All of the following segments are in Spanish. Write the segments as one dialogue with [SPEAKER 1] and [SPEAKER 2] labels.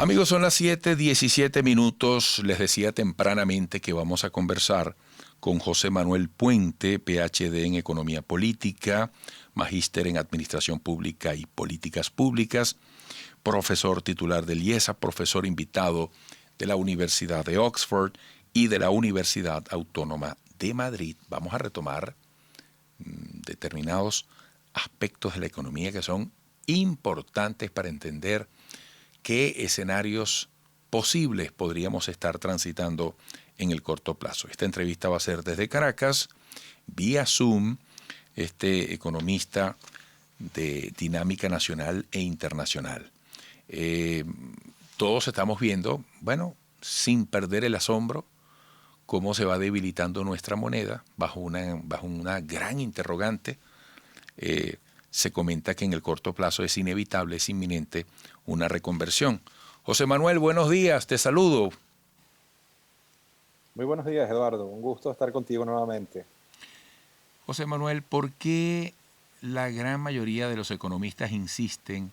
[SPEAKER 1] Amigos, son las 7:17. Les decía tempranamente que vamos a conversar con José Manuel Puente, PhD en Economía Política, magíster en Administración Pública y Políticas Públicas, profesor titular del IESA, profesor invitado de la Universidad de Oxford y de la Universidad Autónoma de Madrid. Vamos a retomar determinados aspectos de la economía que son importantes para entender qué escenarios posibles podríamos estar transitando en el corto plazo. Esta entrevista va a ser desde Caracas, vía Zoom, este economista de dinámica nacional e internacional. Todos estamos viendo, bueno, sin perder el asombro, cómo se va debilitando nuestra moneda bajo una gran interrogante. Se comenta que en el corto plazo es inevitable, es inminente una reconversión. José Manuel, buenos días, te saludo.
[SPEAKER 2] Muy buenos días, Eduardo. Un gusto estar contigo nuevamente.
[SPEAKER 1] José Manuel, ¿por qué la gran mayoría de los economistas insisten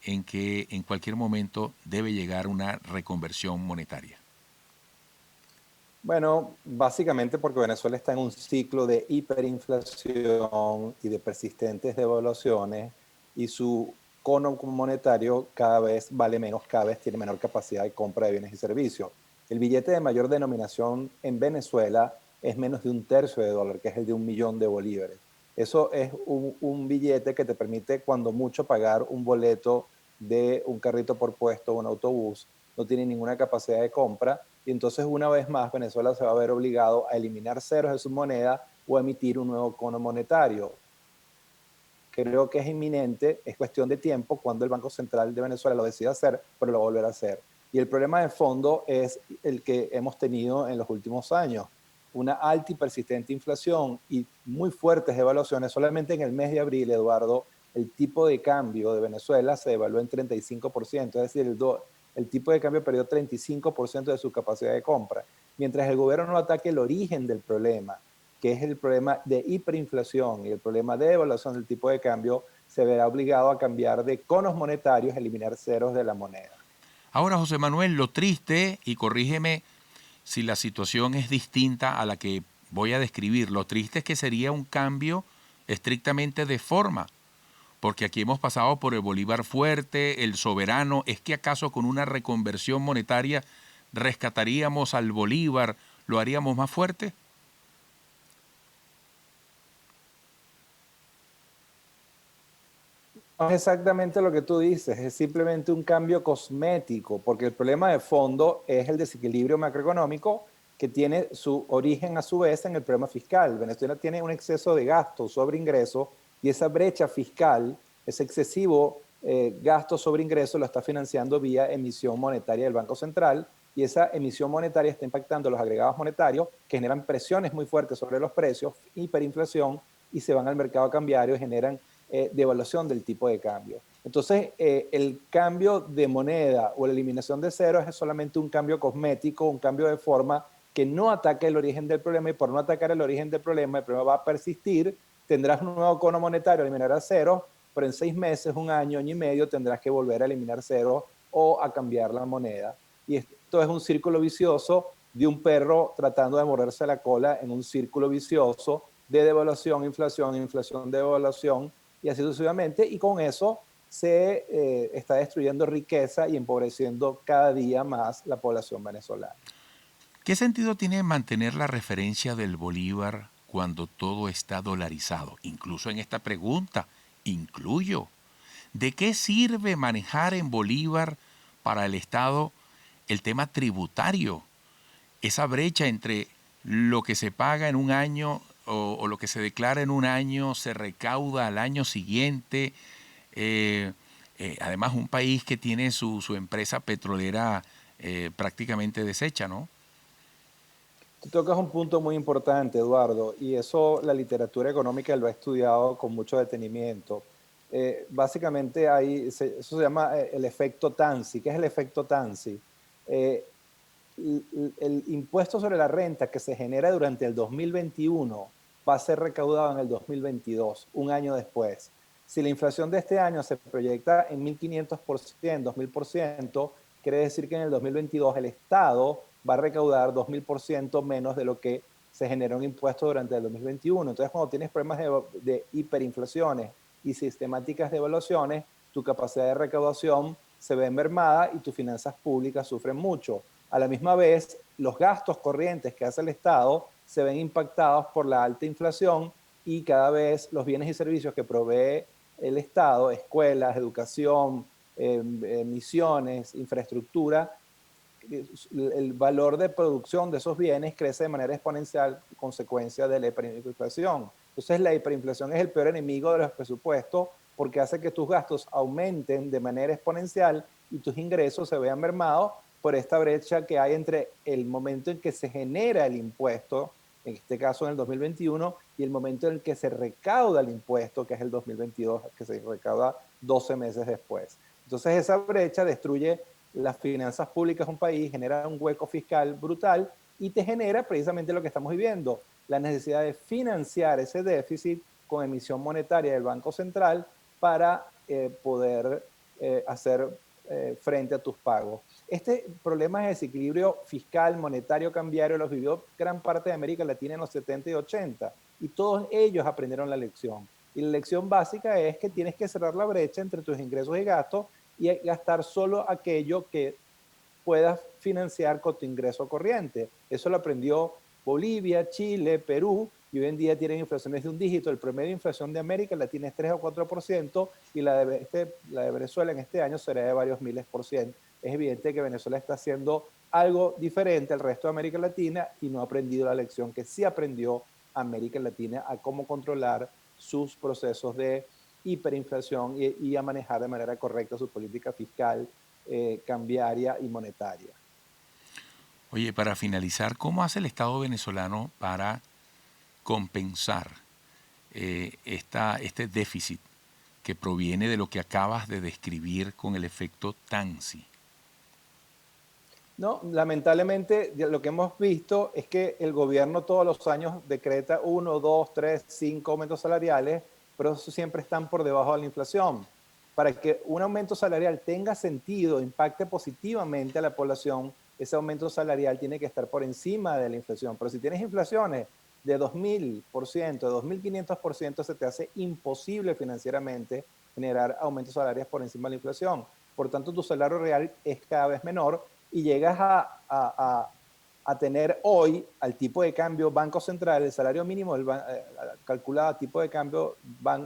[SPEAKER 1] en que en cualquier momento debe llegar una reconversión monetaria?
[SPEAKER 2] Bueno, básicamente porque Venezuela está en un ciclo de hiperinflación y de persistentes devaluaciones y su cono monetario cada vez vale menos, cada vez tiene menor capacidad de compra de bienes y servicios. El billete de mayor denominación en Venezuela es menos de $1/3, que es el de 1 millón de bolívares. Eso es un billete que te permite cuando mucho pagar un boleto de un carrito por puesto o un autobús. No tiene ninguna capacidad de compra. Y entonces una vez más Venezuela se va a ver obligado a eliminar ceros de su moneda o a emitir un nuevo cono monetario. Creo que es inminente, es cuestión de tiempo cuando el Banco Central de Venezuela lo decida hacer, pero lo va a volver a hacer. Y el problema de fondo es el que hemos tenido en los últimos años, una alta y persistente inflación y muy fuertes devaluaciones. Solamente en el mes de abril, Eduardo, el tipo de cambio de Venezuela se devaluó en 35%, es decir, el tipo de cambio perdió 35% de su capacidad de compra. Mientras el gobierno no ataque el origen del problema, que es el problema de hiperinflación y el problema de devaluación del tipo de cambio, se verá obligado a cambiar de conos monetarios, eliminar ceros de la moneda.
[SPEAKER 1] Ahora, José Manuel, lo triste, y corrígeme si la situación es distinta a la que voy a describir, lo triste es que sería un cambio estrictamente de forma, porque aquí hemos pasado por el bolívar fuerte, el soberano. ¿Es que acaso con una reconversión monetaria rescataríamos al bolívar, lo haríamos más fuerte?
[SPEAKER 2] No es exactamente lo que tú dices, es simplemente un cambio cosmético, porque el problema de fondo es el desequilibrio macroeconómico que tiene su origen a su vez en el problema fiscal. Venezuela tiene un exceso de gasto sobre ingreso y esa brecha fiscal, ese excesivo gasto sobre ingreso lo está financiando vía emisión monetaria del Banco Central y esa emisión monetaria está impactando los agregados monetarios que generan presiones muy fuertes sobre los precios, hiperinflación y se van al mercado cambiario y generan devaluación del tipo de cambio. Entonces, el cambio de moneda o la eliminación de ceros es solamente un cambio cosmético, un cambio de forma que no ataca el origen del problema y por no atacar el origen del problema, el problema va a persistir, tendrás un nuevo cono monetario, eliminarás ceros, pero en 6 meses, un año, año y medio tendrás que volver a eliminar ceros o a cambiar la moneda. Y esto es un círculo vicioso de un perro tratando de morderse la cola en un círculo vicioso de devaluación, inflación, devaluación, y así sucesivamente, y con eso se está destruyendo riqueza y empobreciendo cada día más la población venezolana.
[SPEAKER 1] ¿Qué sentido tiene mantener la referencia del bolívar cuando todo está dolarizado? Incluso en esta pregunta, incluyo. ¿De qué sirve manejar en bolívar para el Estado el tema tributario? Esa brecha entre lo que se paga en un año o lo que se declara en un año se recauda al año siguiente. Además, un país que tiene su empresa petrolera prácticamente deshecha, ¿no?
[SPEAKER 2] Tú tocas un punto muy importante, Eduardo, y eso la literatura económica lo ha estudiado con mucho detenimiento. Básicamente eso se llama el efecto Tanzi. ¿Qué es el efecto Tanzi? Eh, el impuesto sobre la renta que se genera durante el 2021 va a ser recaudado en el 2022, un año después. Si la inflación de este año se proyecta en 1.500%, 2.000%, quiere decir que en el 2022 el Estado va a recaudar 2.000% menos de lo que se generó en impuestos durante el 2021. Entonces, cuando tienes problemas de hiperinflaciones y sistemáticas devaluaciones, tu capacidad de recaudación se ve mermada y tus finanzas públicas sufren mucho. A la misma vez, los gastos corrientes que hace el Estado se ven impactados por la alta inflación y cada vez los bienes y servicios que provee el Estado, escuelas, educación, misiones, infraestructura, el valor de producción de esos bienes crece de manera exponencial consecuencia de la hiperinflación. Entonces la hiperinflación es el peor enemigo de los presupuestos porque hace que tus gastos aumenten de manera exponencial y tus ingresos se vean mermados por esta brecha que hay entre el momento en que se genera el impuesto, en este caso en el 2021, y el momento en el que se recauda el impuesto, que es el 2022, que se recauda 12 meses después. Entonces esa brecha destruye las finanzas públicas de un país, genera un hueco fiscal brutal y te genera precisamente lo que estamos viviendo, la necesidad de financiar ese déficit con emisión monetaria del Banco Central para poder hacer frente a tus pagos. Este problema de desequilibrio fiscal, monetario, cambiario los vivió gran parte de América Latina en los 70 y 80 y todos ellos aprendieron la lección. Y la lección básica es que tienes que cerrar la brecha entre tus ingresos y gastos y gastar solo aquello que puedas financiar con tu ingreso corriente. Eso lo aprendió Bolivia, Chile, Perú, y hoy en día tienen inflaciones de un dígito. El promedio de inflación de América Latina es 3 o 4%, y la de Venezuela en este año será de varios miles por ciento. Es evidente que Venezuela está haciendo algo diferente al resto de América Latina y no ha aprendido la lección que sí aprendió América Latina a cómo controlar sus procesos de hiperinflación y a manejar de manera correcta su política fiscal, cambiaria y monetaria.
[SPEAKER 1] Oye, para finalizar, ¿cómo hace el Estado venezolano para compensar este déficit que proviene de lo que acabas de describir con el efecto Tansi?
[SPEAKER 2] No, lamentablemente lo que hemos visto es que el gobierno todos los años decreta 1, 2, 3, 5 aumentos salariales, pero esos siempre están por debajo de la inflación. Para que un aumento salarial tenga sentido, impacte positivamente a la población, ese aumento salarial tiene que estar por encima de la inflación. Pero si tienes inflaciones de 2.000%, de 2.500%, se te hace imposible financieramente generar aumentos salariales por encima de la inflación. Por tanto, tu salario real es cada vez menor y llegas a tener hoy al tipo de cambio Banco Central, el salario mínimo calculado a tipo de cambio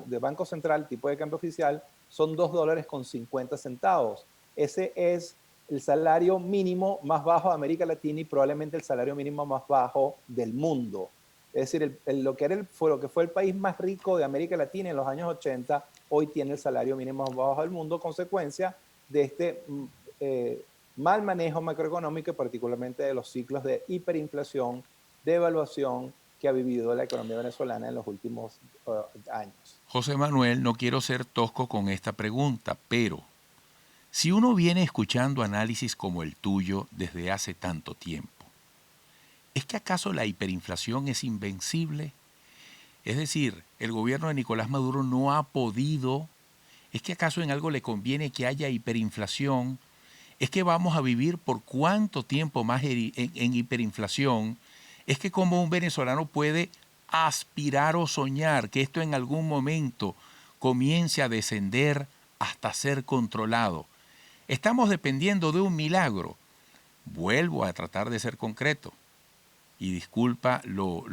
[SPEAKER 2] de Banco Central, tipo de cambio oficial, son $2.50. Ese es el salario mínimo más bajo de América Latina y probablemente el salario mínimo más bajo del mundo. Es decir, lo que fue el país más rico de América Latina en los años 80, hoy tiene el salario mínimo más bajo del mundo, consecuencia de este mal manejo macroeconómico y particularmente de los ciclos de hiperinflación, devaluación que ha vivido la economía venezolana en los últimos años.
[SPEAKER 1] José Manuel, no quiero ser tosco con esta pregunta, pero si uno viene escuchando análisis como el tuyo desde hace tanto tiempo, ¿es que acaso la hiperinflación es invencible? Es decir, el gobierno de Nicolás Maduro no ha podido. ¿Es que acaso en algo le conviene que haya hiperinflación? ¿Es que vamos a vivir por cuánto tiempo más en hiperinflación? ¿Es que como un venezolano puede aspirar o soñar que esto en algún momento comience a descender hasta ser controlado? Estamos dependiendo de un milagro. Vuelvo a tratar de ser concreto. Y disculpa lo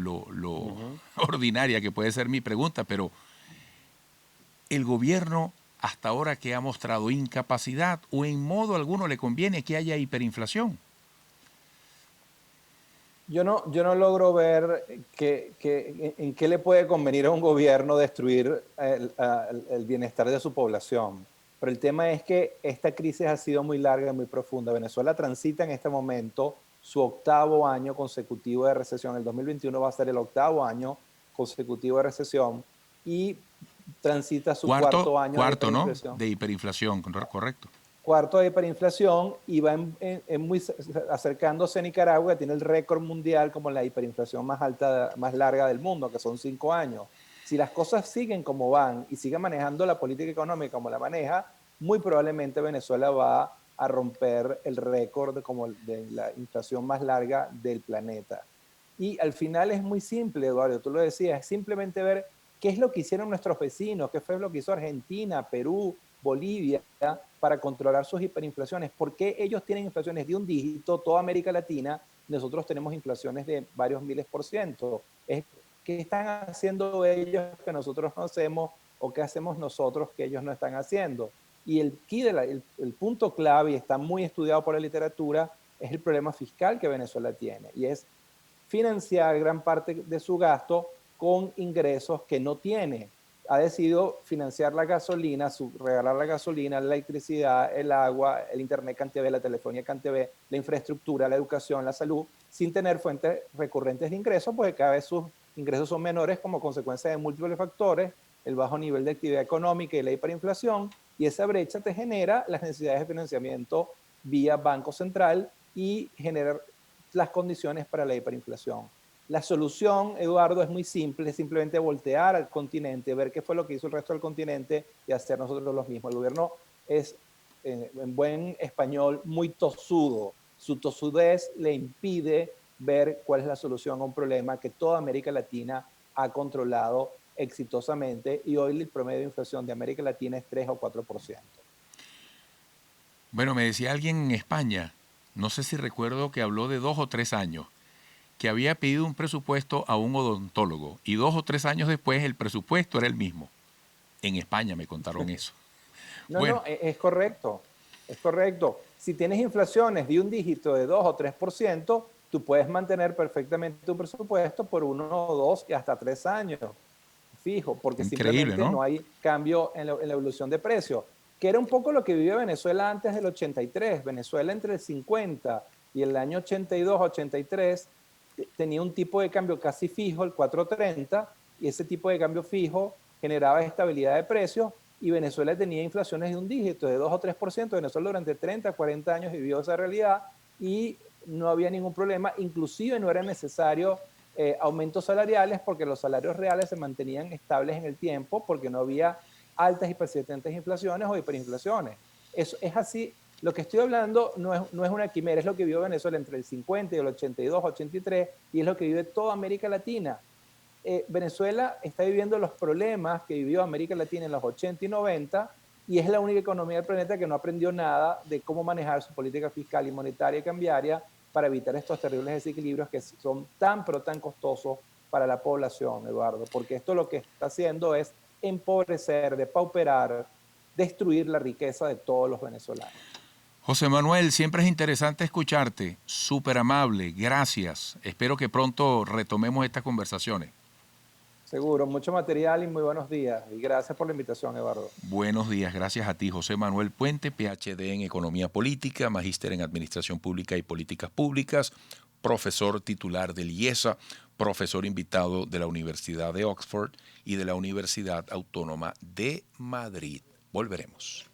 [SPEAKER 1] ordinaria que puede ser mi pregunta, pero el gobierno hasta ahora que ha mostrado incapacidad o en modo alguno le conviene que haya hiperinflación.
[SPEAKER 2] Yo no logro ver en qué le puede convenir a un gobierno destruir el bienestar de su población. Pero el tema es que esta crisis ha sido muy larga y muy profunda. Venezuela transita en este momento su octavo año consecutivo de recesión. El 2021 va a ser el octavo año consecutivo de recesión y transita su cuarto año de hiperinflación.
[SPEAKER 1] ¿No? De hiperinflación, correcto.
[SPEAKER 2] Cuarto de hiperinflación y va acercándose a Nicaragua, que tiene el récord mundial como la hiperinflación más alta, más larga del mundo, que son 5 años. Si las cosas siguen como van y sigue manejando la política económica como la maneja, muy probablemente Venezuela va a romper el récord como de la inflación más larga del planeta. Y al final es muy simple, Eduardo, tú lo decías, es simplemente ver qué es lo que hicieron nuestros vecinos, qué fue lo que hizo Argentina, Perú, Bolivia, para controlar sus hiperinflaciones. ¿Por qué ellos tienen inflaciones de un dígito, toda América Latina, nosotros tenemos inflaciones de varios miles por ciento? ¿Qué están haciendo ellos que nosotros no hacemos o qué hacemos nosotros que ellos no están haciendo? Y el punto clave, y está muy estudiado por la literatura, es el problema fiscal que Venezuela tiene, y es financiar gran parte de su gasto con ingresos que no tiene. Ha decidido financiar la gasolina, regalar la gasolina, la electricidad, el agua, el internet CanTV, la telefonía CanTV, la infraestructura, la educación, la salud, sin tener fuentes recurrentes de ingresos, porque cada vez sus ingresos son menores como consecuencia de múltiples factores, el bajo nivel de actividad económica y la hiperinflación, y esa brecha te genera las necesidades de financiamiento vía Banco Central y generar las condiciones para la hiperinflación. La solución, Eduardo, es muy simple, es simplemente voltear al continente, ver qué fue lo que hizo el resto del continente y hacer nosotros lo mismo. El gobierno es, en buen español, muy tosudo. Su tosudez le impide ver cuál es la solución a un problema que toda América Latina ha controlado exitosamente, y hoy el promedio de inflación de América Latina es 3 o 4%.
[SPEAKER 1] Bueno, me decía alguien en España, no sé si recuerdo que habló de 2 o 3 años, que había pedido un presupuesto a un odontólogo y 2 o 3 años después el presupuesto era el mismo. En España me contaron eso.
[SPEAKER 2] No,
[SPEAKER 1] Bueno,
[SPEAKER 2] no, es correcto, es correcto. Si tienes inflaciones de un dígito de 2 o 3%, tú puedes mantener perfectamente tu presupuesto por 1 o 2 y hasta 3 años, fijo, porque
[SPEAKER 1] increíble,
[SPEAKER 2] simplemente
[SPEAKER 1] ¿no?
[SPEAKER 2] no hay cambio en la evolución de precio, que era un poco lo que vivió Venezuela antes del 83. Venezuela entre el 50 y el año 82-83 tenía un tipo de cambio casi fijo, el 4.30, y ese tipo de cambio fijo generaba estabilidad de precios, y Venezuela tenía inflaciones de un dígito, de 2 o 3%. Venezuela durante 30, 40 años vivió esa realidad y no había ningún problema, inclusive no era necesario aumentos salariales porque los salarios reales se mantenían estables en el tiempo porque no había altas y persistentes inflaciones o hiperinflaciones. Eso es así. Lo que estoy hablando no es una quimera, es lo que vivió Venezuela entre el 50 y el 82, 83, y es lo que vive toda América Latina. Venezuela está viviendo los problemas que vivió América Latina en los 80 y 90, y es la única economía del planeta que no aprendió nada de cómo manejar su política fiscal y monetaria y cambiaria para evitar estos terribles desequilibrios que son tan pero tan costosos para la población, Eduardo, porque esto lo que está haciendo es empobrecer, depauperar, destruir la riqueza de todos los venezolanos.
[SPEAKER 1] José Manuel, siempre es interesante escucharte, súper amable, gracias. Espero que pronto retomemos estas conversaciones.
[SPEAKER 2] Seguro, mucho material y muy buenos días. Y gracias por la invitación, Eduardo.
[SPEAKER 1] Buenos días, gracias a ti, José Manuel Puente, PhD en Economía Política, magíster en Administración Pública y Políticas Públicas, profesor titular del IESA, profesor invitado de la Universidad de Oxford y de la Universidad Autónoma de Madrid. Volveremos.